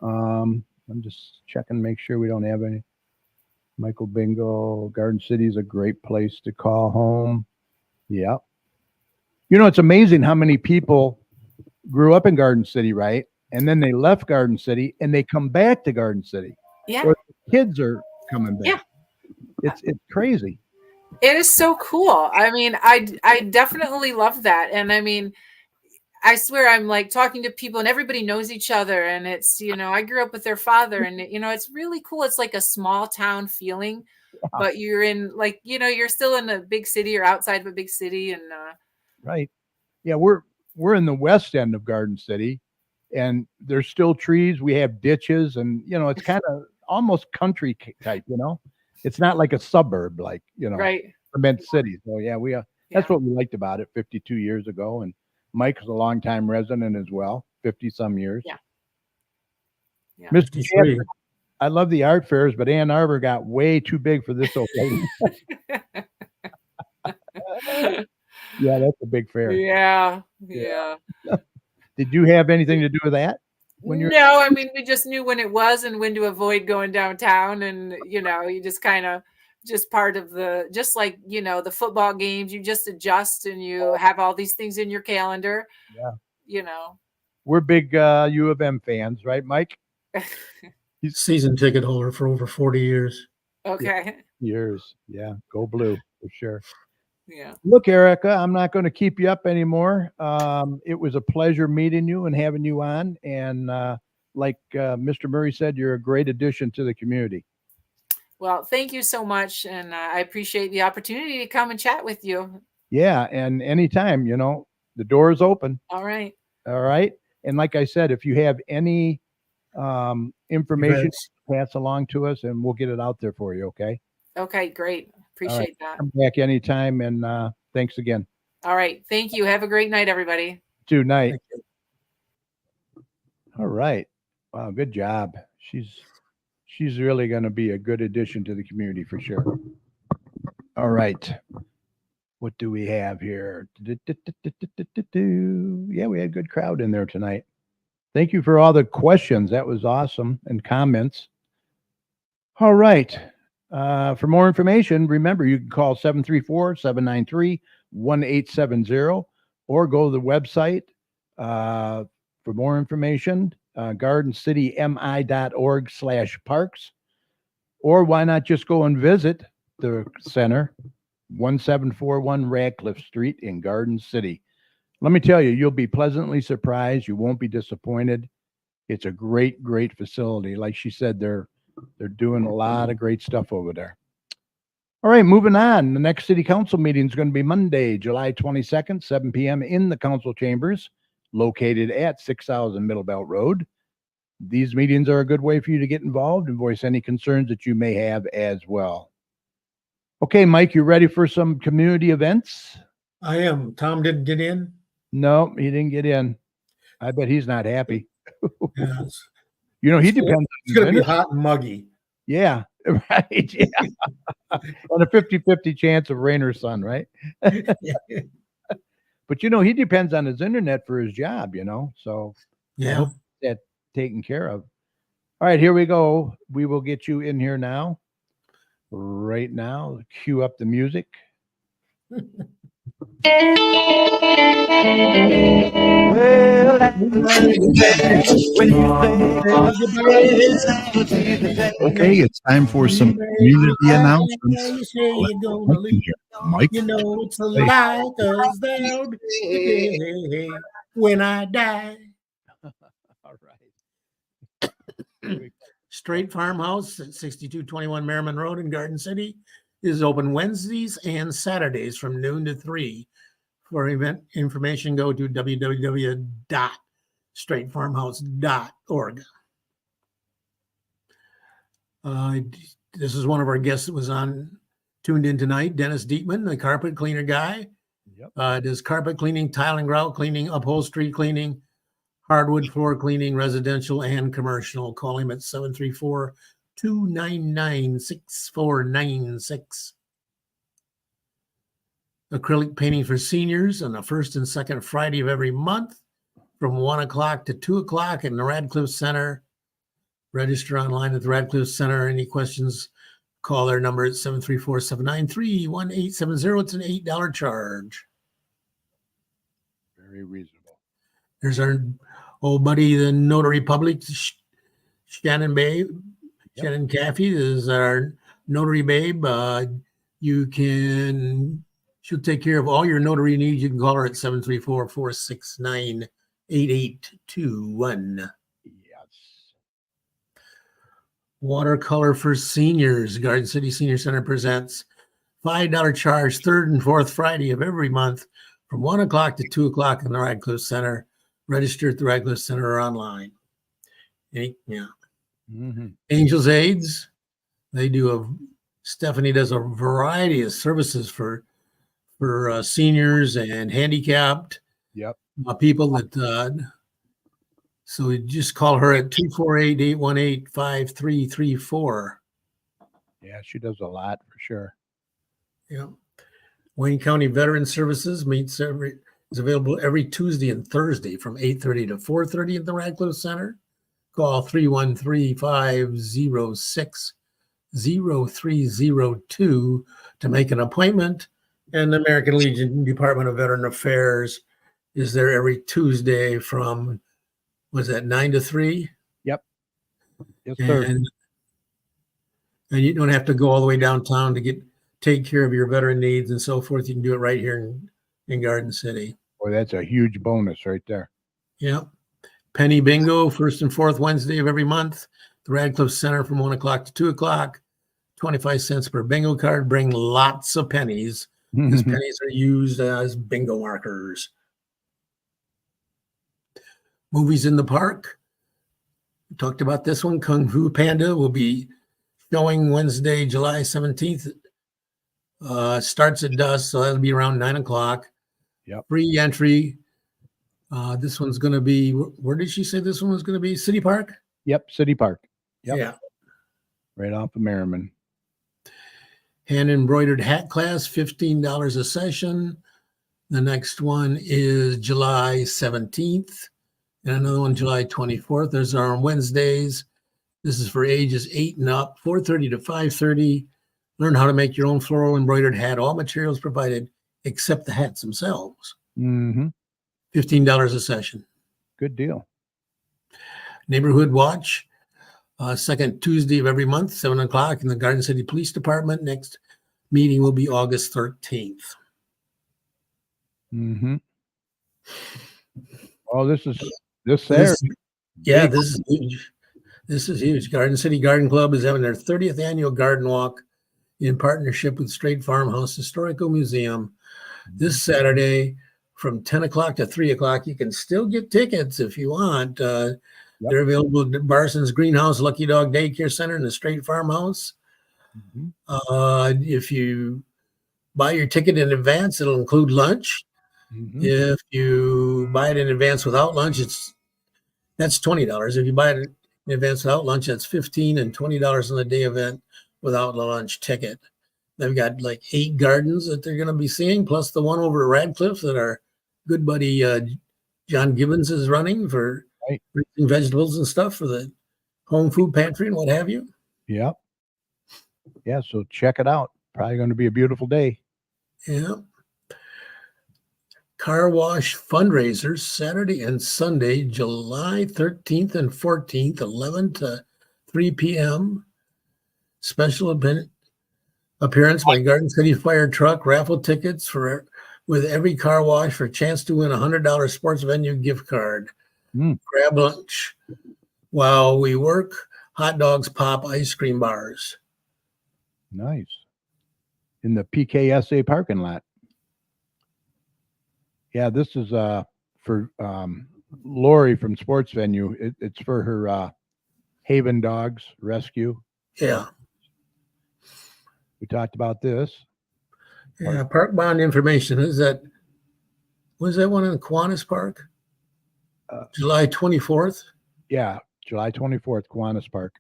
I'm just checking, make sure we don't have any. Michael Bingo, Garden City is a great place to call home. Yeah. It's amazing how many people grew up in Garden City, right? And then they left Garden City and they come back to Garden City. Yeah. Or the kids are coming back. Yeah. It's crazy. It is so cool. I mean, I definitely love that. And I mean, I swear I'm like talking to people and everybody knows each other, and it's, I grew up with their father, and, it's really cool. It's like a small town feeling, but you're in you're still in a big city or outside of a big city. And right. Yeah. We're in the west end of Garden City, and there's still trees. We have ditches, and, it's kind of almost country type, it's not like a suburb, like, right. cement city. So yeah, that's what we liked about it 52 years ago. And Mike was a longtime resident as well, 50 some years. Yeah. Mr. Chairman, I love the art fairs, but Ann Arbor got way too big for this old lady. Yeah, that's a big fair. Yeah. Did you have anything to do with that? No, I mean, we just knew when it was and when to avoid going downtown, and you just kind of part of just like the football games, you just adjust and you have all these things in your calendar. Yeah. We're big U of M fans, right, Mike? He's season ticket holder for over 40 years. Okay. Years. Yeah. Go blue for sure. Yeah. Look, Erika, I'm not going to keep you up anymore. It was a pleasure meeting you and having you on. And like Mr. Murray said, you're a great addition to the community. Well, thank you so much. And I appreciate the opportunity to come and chat with you. Yeah. And anytime, the door is open. All right. And like I said, if you have any information, pass along to us and we'll get it out there for you. Okay. Okay, great. Appreciate that. Come back anytime, and thanks again. All right. Thank you. Have a great night, everybody. Good night. All right. Wow, good job. She's She's really going to be a good addition to the community for sure. All right. What do we have here? Yeah, we had a good crowd in there tonight. Thank you for all the questions. That was awesome. And comments. All right. For more information, remember you can call 734-793-1870 or go to the website for more information, gardencitymi.org/parks. Or why not just go and visit the center, 1741 Radcliffe Street in Garden City. Let me tell you, you'll be pleasantly surprised. You won't be disappointed. It's a great, great facility. Like she said, they're doing a lot of great stuff over there. All right, moving on. The next city council meeting is going to be Monday, July 22nd, 7 p.m. in the council chambers located at 6000 Middle Belt Road. These meetings are a good way for you to get involved and voice any concerns that you may have as well. Okay, Mike, you ready for some community events? I am. Tom didn't get in? No, he didn't get in. I bet he's not happy. Yes. You know, he depends. It's going to be hot and muggy. Yeah, right. Yeah. On a 50-50 chance of rain or sun, right? But, you know, he depends on his internet for his job, you know, so I Yeah. hope that's taken care of. All right, here we go. We will get you in here now. Right now, cue up the music. Okay, it's time for some community announcements. Mike. You know it's like us there'll be when I die. All right. Straight Farmhouse at 6221 Merriman Road in Garden City is open Wednesdays and Saturdays from noon to 3. For event information, go to www.straightfarmhouse.org. This is one of our guests that was tuned in tonight, Dennis Dietman, the carpet cleaner guy. Yep. Does carpet cleaning, tile and grout cleaning, upholstery cleaning, hardwood floor cleaning, residential and commercial. Call him at 734-299-6496. Acrylic painting for seniors on the first and second Friday of every month from 1 o'clock to 2 o'clock in the Radcliffe Center. Register online at the Radcliffe Center. Any questions, call their number at 734-793-1870. It's an $8 charge. Very reasonable. There's our old buddy, the Notary Public, Shannon Babe. Yep. Shannon Caffey is our Notary Babe. She'll take care of all your notary needs. You can call her at 734-469-8821. Yes. Watercolor for seniors. Garden City Senior Center presents $5 charge third and fourth Friday of every month from 1 o'clock to 2 o'clock in the Radcliffe Center. Register at the Radcliffe Center or online. Yeah. Mm-hmm. Angels Aids. Stephanie does a variety of services for seniors and handicapped. Yep. People that, so you just call her at 248-818-5334. Yeah, she does a lot for sure. Yeah. Wayne County Veteran Services is available every Tuesday and Thursday from 8:30 to 4:30 at the Radcliffe Center. Call 313-506-0302 to make an appointment. And the American Legion Department of Veteran Affairs is there every Tuesday from, 9 to 3? Yep. Yes, sir. And you don't have to go all the way downtown to take care of your veteran needs and so forth. You can do it right here in Garden City. Boy, that's a huge bonus right there. Yep. Penny Bingo, first and fourth Wednesday of every month. The Radcliffe Center from 1 o'clock to 2 o'clock. 25 cents per bingo card. Bring lots of pennies. Because pennies are used as bingo markers. Movies in the park. We talked about this one. Kung Fu Panda will be showing Wednesday, July 17th. Starts at dusk, so that'll be around 9 o'clock. Yep. Free entry. This one's going to be, where did she say this one was going to be? City Park? Yep, City Park. Yep. Yeah. right off of Merriman. Hand embroidered hat class, $15 a session. The next one is July 17th, and another one July 24th. Those are on Wednesdays. This is for ages 8 and up, 4:30 to 5:30. Learn how to make your own floral embroidered hat. All materials provided except the hats themselves. Mm-hmm. $15 a session. Good deal. Neighborhood Watch, second Tuesday of every month, 7 o'clock in the Garden City Police Department. Next meeting will be August 13th. Mm-hmm. Oh, this Saturday. This is huge. This is huge. Garden City Garden Club is having their 30th annual garden walk in partnership with Straight Farmhouse Historical Museum this Saturday from 10 o'clock to 3 o'clock. You can still get tickets if you want. They're available at Barson's Greenhouse, Lucky Dog Daycare Center, and the Straight Farmhouse. Mm-hmm. If you buy your ticket in advance, it'll include lunch. Mm-hmm. If you buy it in advance without lunch, that's $20. If you buy it in advance without lunch, that's $15 and $20 on the day event without the lunch ticket. They've got like 8 gardens that they're going to be seeing, plus the one over at Radcliffe that our good buddy John Gibbons is running for raising vegetables and stuff for the home food pantry and what have you. Yep. Yeah, so check it out. Probably going to be a beautiful day. Yeah. Car wash fundraisers Saturday and Sunday, July 13th and 14th, 11 to 3 p.m. Special appearance by Garden City Fire Truck, raffle tickets with every car wash for a chance to win a $100 sports venue gift card. Grab lunch while we work, hot dogs, pop, ice cream bars. Nice. In the PKSA parking lot. Yeah, this is for Lori from Sports Venue. It's for her Haven Dogs Rescue. Yeah. We talked about this. Yeah, park bond information. Was that one in Kiwanis Park? July 24th? Yeah, July 24th, Kiwanis Park.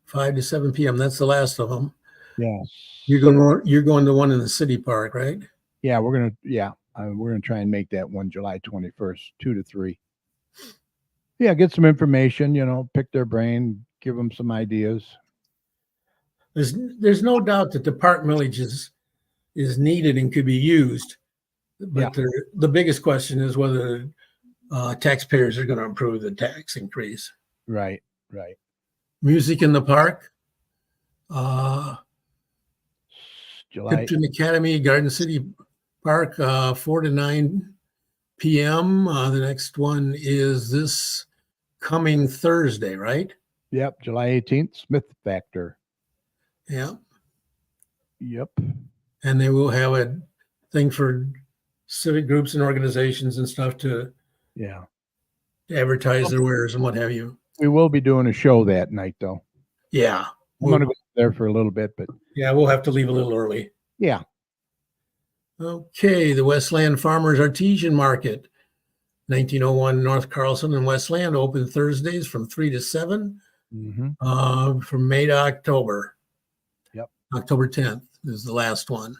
5 to 7 p.m. That's the last of them. Yes. You're going to one in the city park, right? Yeah, we're gonna try and make that one July 21st, 2 to 3. Yeah, get some information, pick their brain, give them some ideas. There's no doubt that the park millage is needed and could be used, but the biggest question is whether taxpayers are going to approve the tax increase. Right. Music in the park. July. Tipton Academy, Garden City Park, 4 to 9 p.m. The next one is this coming Thursday, right? Yep, July 18th, Smith Factor. Yeah. Yep. And they will have a thing for civic groups and organizations and stuff to advertise their wares and what have you. We will be doing a show that night, though. Yeah. I'm going to go there for a little bit, but yeah, we'll have to leave a little early. Yeah. Okay, the Westland Farmers Artesian Market, 1901 North Carlson and Westland, open Thursdays from 3 to 7, from May to October. Yep. October 10th is the last one.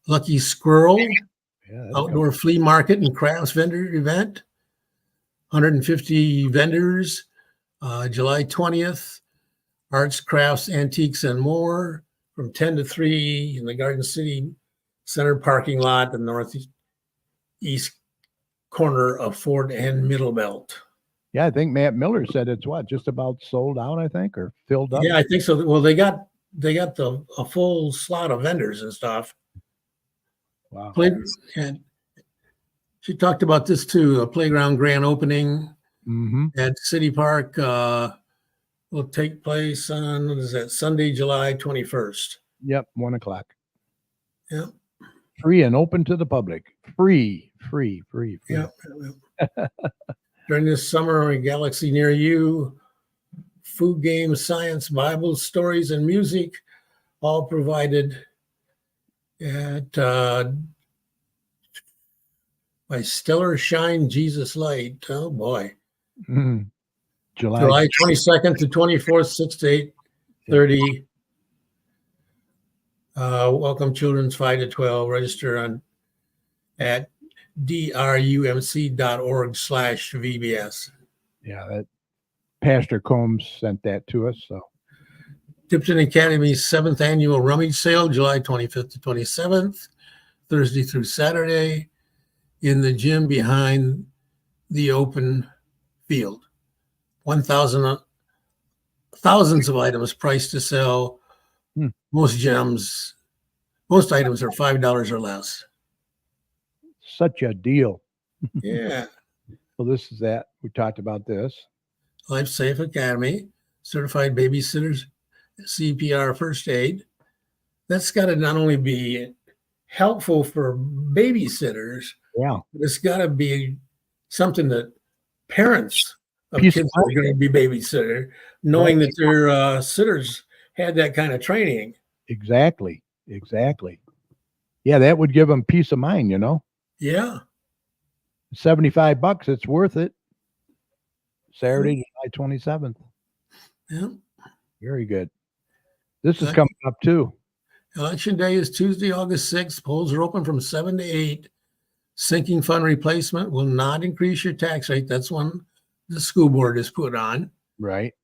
Lucky Squirrel, outdoor flea market and crafts vendor event, 150 vendors, July 20th, arts, crafts, antiques, and more from 10 to 3 in the Garden City Center parking lot, the northeast corner of Ford and Middlebelt. Yeah, I think Matt Miller said it's just about sold out, I think, or filled up. Yeah, I think so. Well, they got a full slot of vendors and stuff. Wow. And she talked about this too. A playground grand opening at City Park will take place on, what is that, Sunday, July 21st. Yep, 1 o'clock. Yep. Free and open to the public. Free. Yep. During this summer, a galaxy near you, food, games, science, Bible, stories, and music, all provided at by Stellar Shine Jesus Light. Oh boy. July 22nd to 24th, 6 to 8:30. Welcome children's 5 to 12. Register at drumc.org/VBS. Yeah, that Pastor Combs sent that to us. So Tipton Academy's 7th annual rummage sale, July 25th to 27th, Thursday through Saturday, in the gym behind the open field. Thousands of items priced to sell. Most items are $5 or less. such a deal. Yeah. Well, this is that. We talked about this. Life Safe Academy, certified babysitters, CPR first aid. That's got to not only be helpful for babysitters, Yeah. but it's got to be something that parents of Peace kids of are going to be babysitter, knowing that their sitters had that kind of training. Exactly. Yeah, that would give them peace of mind, you know. Yeah. $75, it's worth it. Saturday, July 27th. Yeah. Very good. This is coming up too. Election day is Tuesday, August 6th. Polls are open from 7 to 8. Sinking fund replacement will not increase your tax rate. That's one the school board has put on. Right.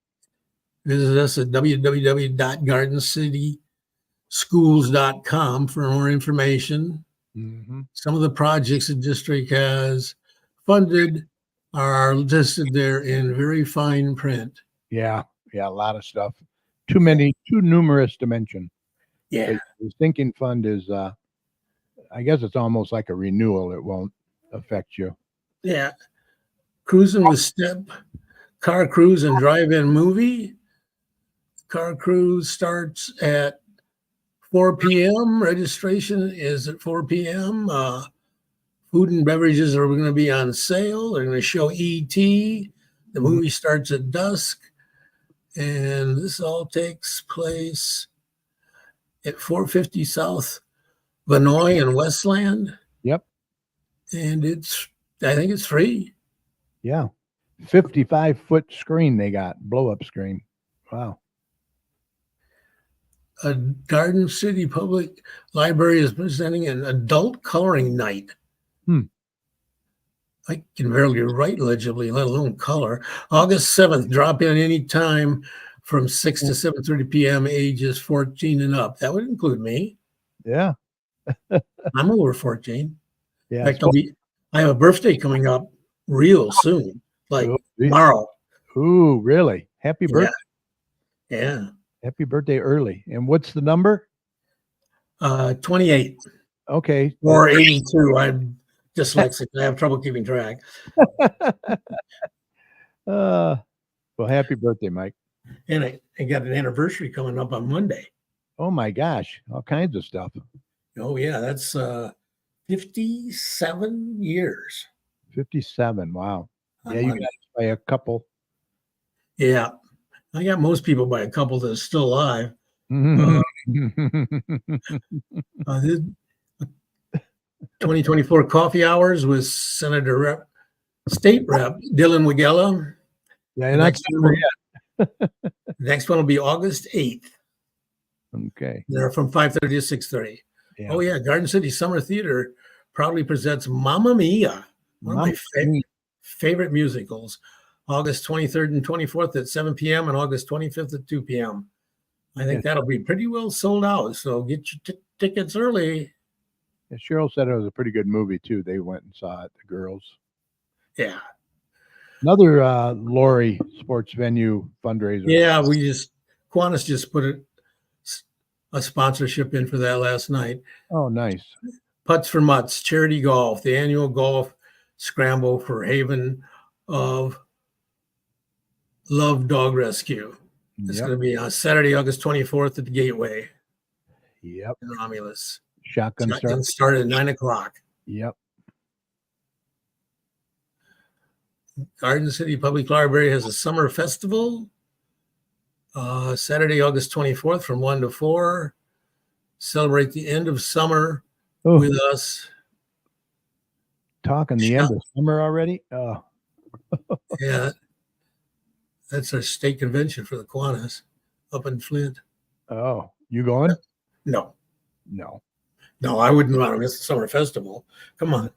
Visit us at www.gardencityschools.com for more information. Mm-hmm. Some of the projects the district has funded are listed there in very fine print. Yeah, a lot of stuff. Too numerous to mention. Yeah. But the sinking fund is, I guess it's almost like a renewal. It won't affect you. Yeah. Cruising with Step, car cruise and drive-in movie. Car cruise starts at 4 p.m. Registration is at 4 p.m. Food and beverages are going to be on sale. They're going to show E.T. The movie starts at dusk. And this all takes place at 450 South Vanoy in Westland. Yep. And I think it's free. Yeah. 55-foot screen they got, blow-up screen. Wow. A Garden City Public Library is presenting an adult coloring night. I can barely write legibly, let alone color. August 7th, drop in any time from 6 to 7:30 p.m., ages 14 and up. That would include me. Yeah. I'm over 14. Yeah. In fact, I have a birthday coming up real soon, like tomorrow. Ooh, really? Happy birthday. Yeah. Happy birthday early. And what's the number? 28. Okay. Or 82. I'm dyslexic. I have trouble keeping track. Well, happy birthday, Mike. And I got an anniversary coming up on Monday. Oh my gosh. All kinds of stuff. Oh yeah. That's 57 years. 57. Wow. Yeah, you got it by a couple. Yeah. I got most people by a couple that are still alive. 2024 coffee hours with State Rep Dylan Wigella. Yeah, next one will be August 8th. Okay. They're from 5:30 to 6:30. Yeah. Oh yeah, Garden City Summer Theater proudly presents Mamma Mia, one of my favorite musicals. August 23rd and 24th at 7 p.m. and August 25th at 2 p.m. I think that'll be pretty well sold out. So get your tickets early. Yeah, Cheryl said it was a pretty good movie too. They went and saw it, the girls. Yeah. Another Lori sports venue fundraiser. Yeah, Kiwanis just put a sponsorship in for that last night. Oh, nice. Putts for Mutts, charity golf, the annual golf scramble for Haven of Love Dog Rescue. It's going to be on Saturday, August 24th at the Gateway. Yep. In Romulus. Shotgun start at 9:00. Yep. Garden City Public Library has a summer festival. Saturday, August 24th from 1 to 4. Celebrate the end of summer with us. Talking the end of summer already? Oh. Yeah. That's our state convention for the Kiwanis up in Flint. Oh, you going? No, No. I wouldn't want to miss the summer festival. Come on.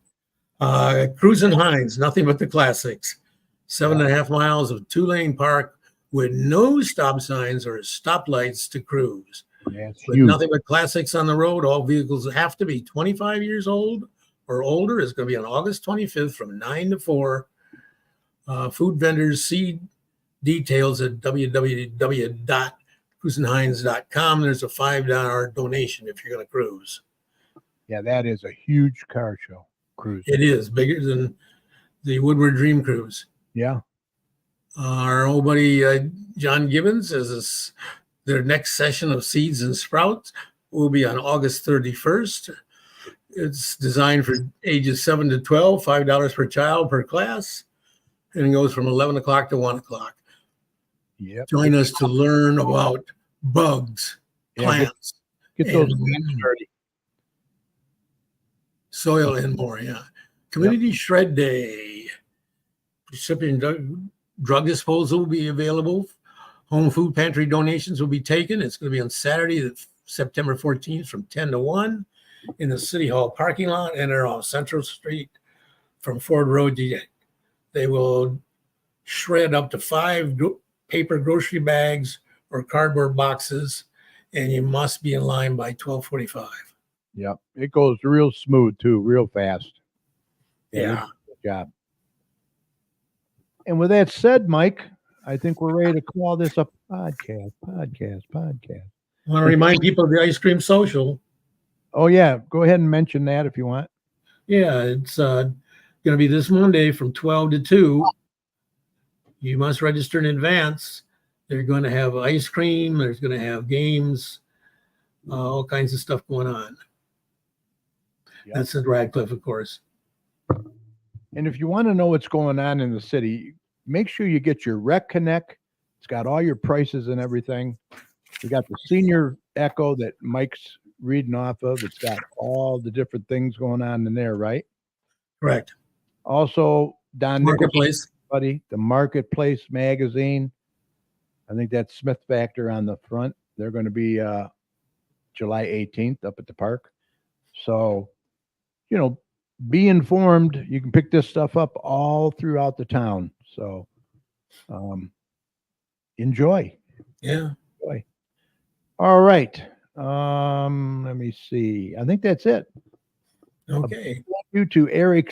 Cruising Hines, nothing but the classics. 7.5 miles of 2-lane park with no stop signs or stoplights to cruise. That's With huge. nothing but classics on the road. All vehicles have to be 25 years old or older. It's going to be on August 25th from 9 to 4. Food vendors see details at www.cruisinghines.com. There's a $5 donation if you're going to cruise. Yeah, that is a huge car show cruise. It is bigger than the Woodward Dream Cruise. Yeah. Our old buddy John Gibbons says their next session of Seeds and Sprouts will be on August 31st. It's designed for ages 7 to 12, $5 per child per class, and it goes from 11 o'clock to 1 o'clock. Yep. Join us to learn about bugs, Yeah, plants, Get those and plans started. soil, and more. Yeah. Community Shred Day. Recipient drug disposal will be available. Home food pantry donations will be taken. It's going to be on Saturday, September 14th from 10 to 1 in the City Hall parking lot, and they're off Central Street from Ford Road. They will shred up to 5 paper grocery bags or cardboard boxes, and you must be in line by 12:45. Yep. It goes real smooth too, real fast. Yeah. Good job. And with that said, Mike, I think we're ready to call this a podcast. I want to remind people of the Ice Cream Social. Oh, yeah. Go ahead and mention that if you want. Yeah, it's going to be this Monday from 12 to 2. You must register in advance. They're going to have ice cream. There's going to have games, all kinds of stuff going on. Yep. That's at Radcliffe, of course. And if you want to know what's going on in the city, make sure you get your Rec Connect. It's got all your prices and everything. We got the Senior Echo that Mike's reading off of. It's got all the different things going on in there, right? Correct. Also, Don Marketplace. Buddy, the Marketplace magazine. I think that's Smith Factor on the front. They're going to be July 18th up at the park. So, be informed. You can pick this stuff up all throughout the town. So enjoy. Yeah. Enjoy. All right. Let me see. I think that's it. Okay. Thank you to Eric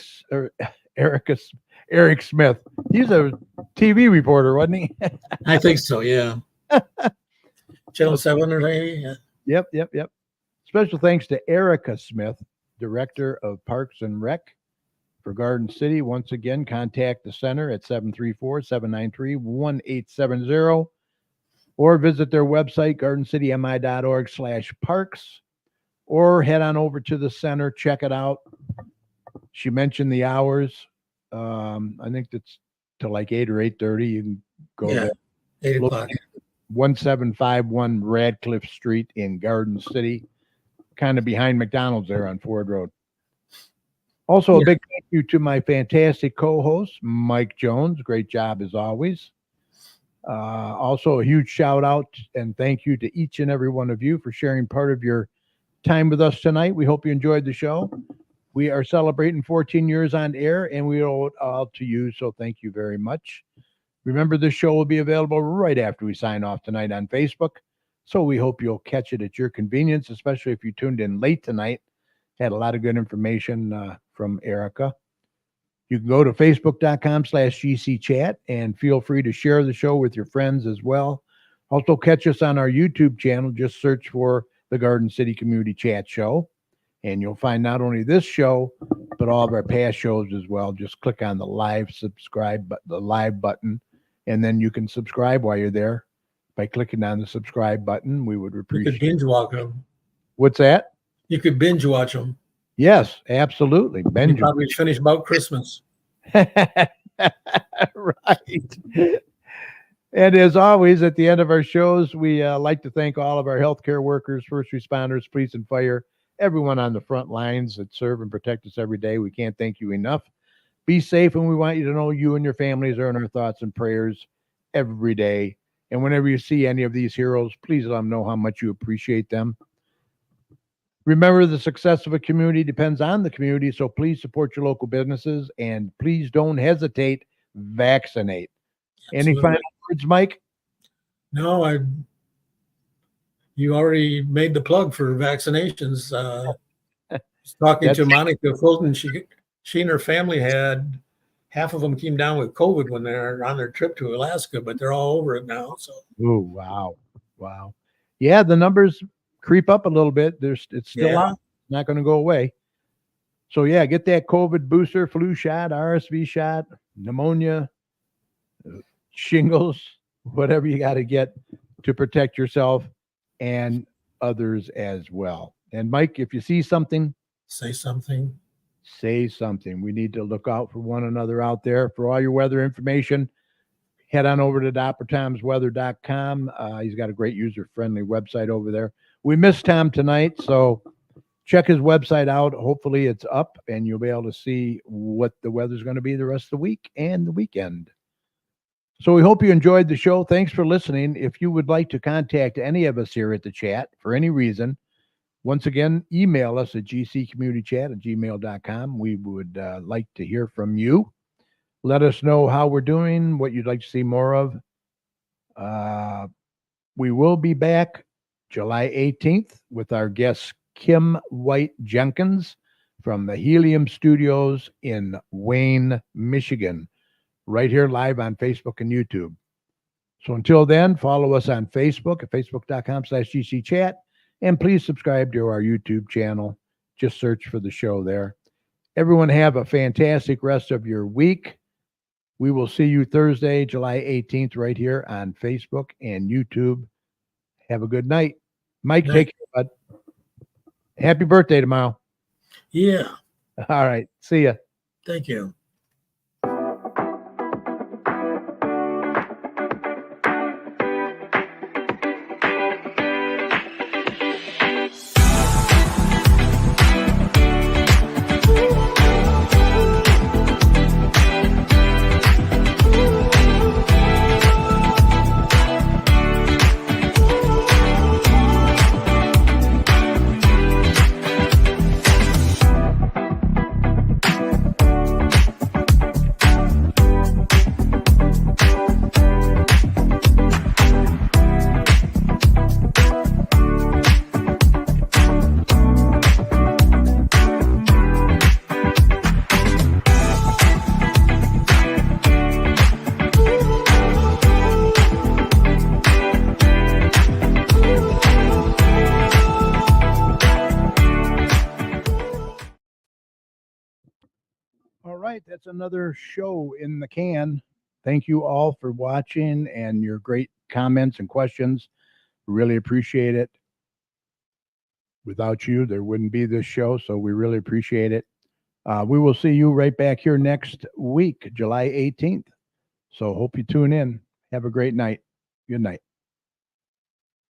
Smith. He's a TV reporter, wasn't he? I think so, yeah. Channel 7 or maybe? Yeah. Yep. Special thanks to Erika Smith, Director of Parks and Rec for Garden City. Once again, contact the center at 734-793-1870 or visit their website, gardencitymi.org/parks, or head on over to the center, check it out. She mentioned the hours. I think that's to like 8 or 8:30. You can go there. 8 o'clock. 1751 Radcliffe Street in Garden City, kind of behind McDonald's there on Ford Road. Also, a big thank you to my fantastic co-host, Mike Jones. Great job as always. Also, a huge shout out and thank you to each and every one of you for sharing part of your time with us tonight. We hope you enjoyed the show. We are celebrating 14 years on air, and we owe it all to you, so thank you very much. Remember, this show will be available right after we sign off tonight on Facebook, so we hope you'll catch it at your convenience, especially if you tuned in late tonight. Had a lot of good information from Erika. You can go to facebook.com/GCChat and feel free to share the show with your friends as well. Also, catch us on our YouTube channel. Just search for the Garden City Community Chat Show, and you'll find not only this show, but all of our past shows as well. Just click on the live button, and then you can subscribe while you're there by clicking on the subscribe button. We would You appreciate could binge watch them. What's that? You could binge watch them. Yes, absolutely. You Benjamin. probably finish about Christmas. Right. And as always, at the end of our shows, we like to thank all of our healthcare workers, first responders, police and fire, everyone on the front lines that serve and protect us every day. We can't thank you enough. Be safe, and we want you to know you and your families are in our thoughts and prayers every day. And whenever you see any of these heroes, please let them know how much you appreciate them. Remember, the success of a community depends on the community, so please support your local businesses and please don't hesitate. Vaccinate. Any Absolutely. final words, Mike? No, you already made the plug for vaccinations. I was talking to Monica Fulton. She and her family had half of them came down with COVID when they're on their trip to Alaska, but they're all over it now. So, Oh, wow. Yeah, the numbers creep up a little bit. It's still out. It's not going to go away. So yeah, get that COVID booster, flu shot, RSV shot, pneumonia, shingles, whatever you got to get to protect yourself and others as well. And Mike, if you see something, say something. Say something. We need to look out for one another out there. For all your weather information, head on over to doppertomsweather.com. He's got a great user-friendly website over there. We missed Tom tonight, so check his website out. Hopefully it's up, and you'll be able to see what the weather's going to be the rest of the week and the weekend. So we hope you enjoyed the show. Thanks for listening. If you would like to contact any of us here at the chat for any reason, once again, email us at gccommunitychat@gmail.com. We would like to hear from you. Let us know how we're doing, what you'd like to see more of. We will be back July 18th with our guest Kim White Jenkins from the Helium Studios in Wayne, Michigan, right here live on Facebook and YouTube. So until then, follow us on Facebook at facebook.com/gcchat. And please subscribe to our YouTube channel. Just search for the show there. Everyone have a fantastic rest of your week. We will see you Thursday, July 18th, right here on Facebook and YouTube. Have a good night. Mike, take care, bud. Happy birthday tomorrow. Yeah. All right. See ya. Thank you. That's another show in the can. Thank you all for watching and your great comments and questions. Really appreciate it. Without you, there wouldn't be this show, so we really appreciate it. We will see you right back here next week, July 18th. So hope you tune in. Have a great night. Good night.